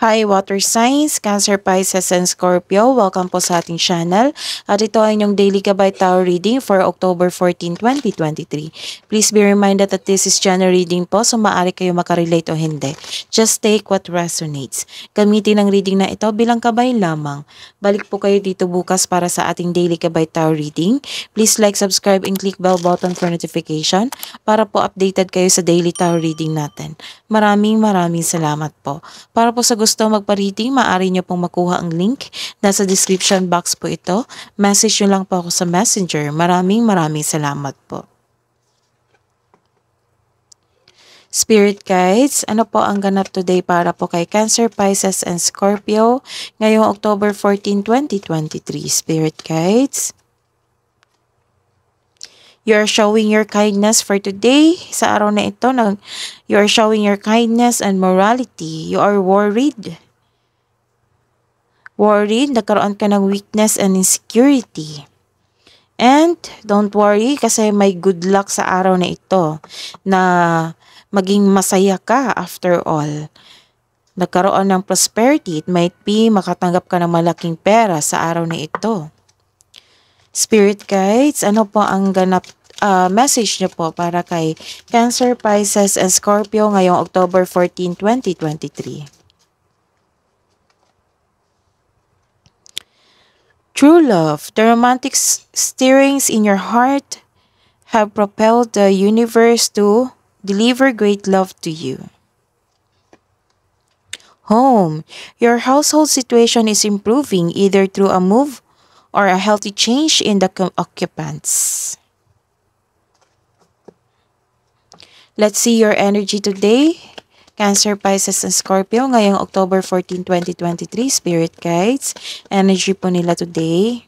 Hi water signs, Cancer, Pisces, and Scorpio. Welcome po sa ating channel. At ito ay inyong daily gabay tarot reading for October 14, 2023. Please be reminded that this is general reading po, so maaari kayo makarelate o hindi. Just take what resonates. Gamitin ang reading na ito bilang gabay lamang. Balik po kayo dito bukas para sa ating daily gabay tarot reading. Please like, subscribe, and click bell button for notification para po updated kayo sa daily tarot reading natin. Maraming salamat po. Para po sa gusto magpa-reading, maaari nyo pong makuha ang link. Nasa description box po ito. Message nyo lang po ako sa messenger. Maraming salamat po. Spirit guides, ano po ang ganap today para po kay Cancer, Pisces, and Scorpio ngayong October 14, 2023? Spirit guides, you are showing your kindness for today. Sa araw na ito, you are showing your kindness and morality. You are worried. Nagkaroon ka ng weakness and insecurity. And don't worry kasi may good luck sa araw na ito na maging masaya ka after all. Nagkaroon ng prosperity. It might be makatanggap ka ng malaking pera sa araw na ito. Spirit guides, ano po ang ganap message niyo po para kay Cancer, Pisces, and Scorpio ngayong October 14, 2023? True love, the romantic stirrings in your heart have propelled the universe to deliver great love to you. Home, your household situation is improving either through a move or a healthy change in the occupants. Let's see your energy today. Cancer, Pisces, and Scorpio ngayong October 14, 2023. Spirit guides, energy po nila today.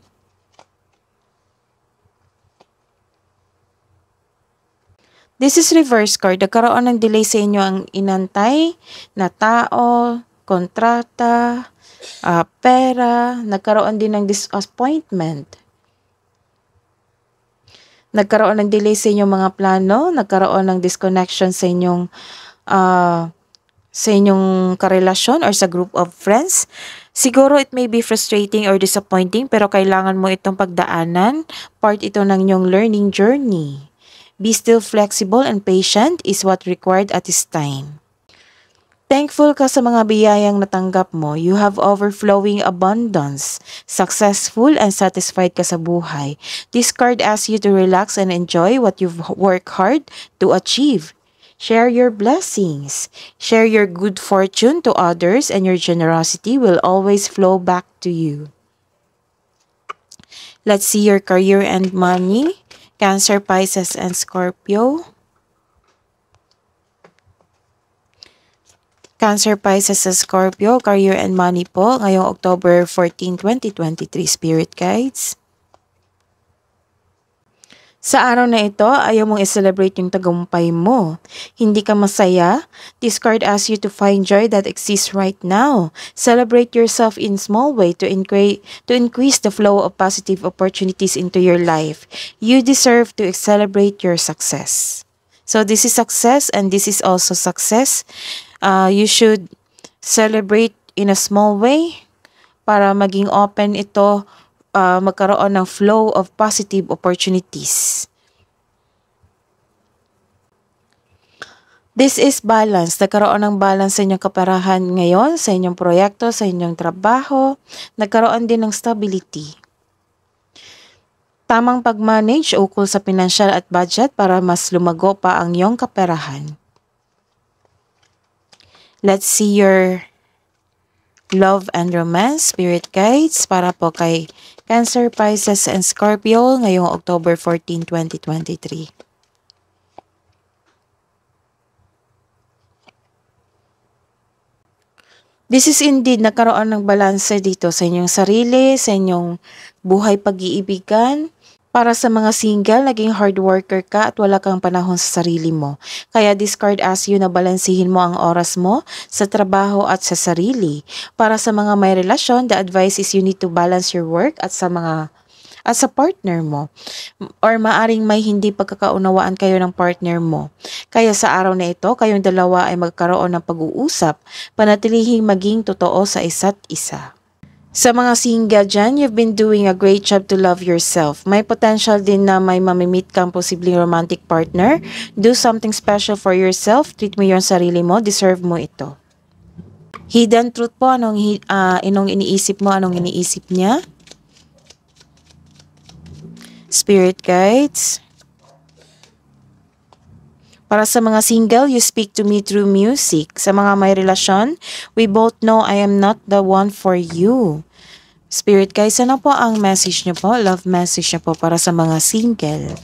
This is reverse card. Nagkaroon ng delay sa inyo ang inantay na tao, kontrata, pera. Nagkaroon din ng disappointment. Nagkaroon ng delay sa inyong mga plano. Nagkaroon ng disconnection sa inyong karelasyon or sa group of friends. Siguro it may be frustrating or disappointing pero kailangan mo itong pagdaanan. Part ito ng inyong learning journey. Be still flexible and patient is what required at this time. Thankful ka sa mga biyayang natanggap mo. You have overflowing abundance. Successful and satisfied ka sa buhay. This card asks you to relax and enjoy what you've worked hard to achieve. Share your blessings. Share your good fortune to others and your generosity will always flow back to you. Let's see your career and money. Cancer, Pisces, and Scorpio. Cancer, Pisces, and Scorpio, career and money po ngayong October 14, 2023. Spirit guides. Sa araw na ito, ayaw mong i-celebrate yung tagumpay mo. Hindi ka masaya? This card asks you to find joy that exists right now. Celebrate yourself in small way to increase the flow of positive opportunities into your life. You deserve to celebrate your success. So this is success and this is also success. You should celebrate in a small way para maging open ito, magkaroon ng flow of positive opportunities. This is balance. Nagkaroon ng balance sa inyong kaperahan ngayon, sa inyong proyekto, sa inyong trabaho. Nagkaroon din ng stability. Tamang pag-manage ukol sa financial at budget para mas lumago pa ang iyong kaperahan. Let's see your love and romance, spirit guides, para po kay Cancer, Pisces, and Scorpio ngayong October 14, 2023. This is indeed nagkaroon ng balanse dito sa inyong sarili, sa inyong buhay pag-iibigan. Para sa mga single, naging hard worker ka at wala kang panahon sa sarili mo. Kaya this card asks you na balansihin mo ang oras mo sa trabaho at sa sarili. Para sa mga may relasyon, the advice is you need to balance your work at at sa partner mo. Or maaring may hindi pagkakaunawaan kayo ng partner mo. Kaya sa araw na ito, kayong dalawa ay magkaroon ng pag-uusap, panatilihing maging totoo sa isa't isa. Sa mga single dyan, you've been doing a great job to love yourself. May potential din na may mamimit kang posibleng romantic partner. Do something special for yourself. Treat mo yung sarili mo. Deserve mo ito. Hidden truth po, anong iniisip mo, anong iniisip niya. Spirit guides. Para sa mga single, you speak to me through music. Sa mga may relasyon, we both know I am not the one for you. Spirit guides, ano po ang message niyo po? Love message niyo po para sa mga single.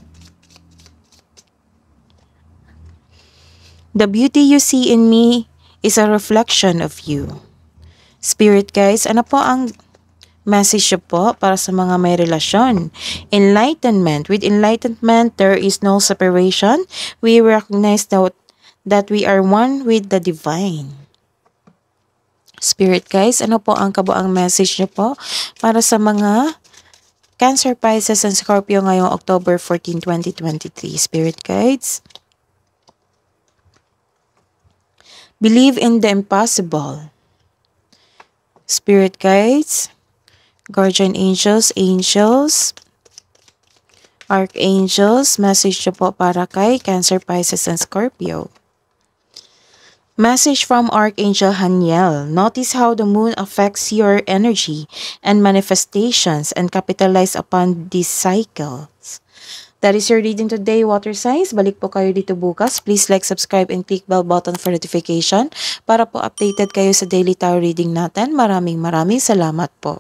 The beauty you see in me is a reflection of you. Spirit guides, ano po ang message niyo po para sa mga may relasyon? Enlightenment. With enlightenment, there is no separation. We recognize that we are one with the divine. Spirit guys, ano po ang kabuang message niyo po para sa mga Cancer, Pisces, and Scorpio ngayong October 14, 2023? Spirit guides. Believe in the impossible. Spirit guides. Guardian angels, archangels, message niyo po para kay Cancer, Pisces, and Scorpio. Message from Archangel Haniel. Notice how the moon affects your energy and manifestations and capitalize upon these cycles. That is your reading today, water signs. Balik po kayo dito bukas. Please like, subscribe, and click bell button for notification para po updated kayo sa daily tarot reading natin. Maraming salamat po.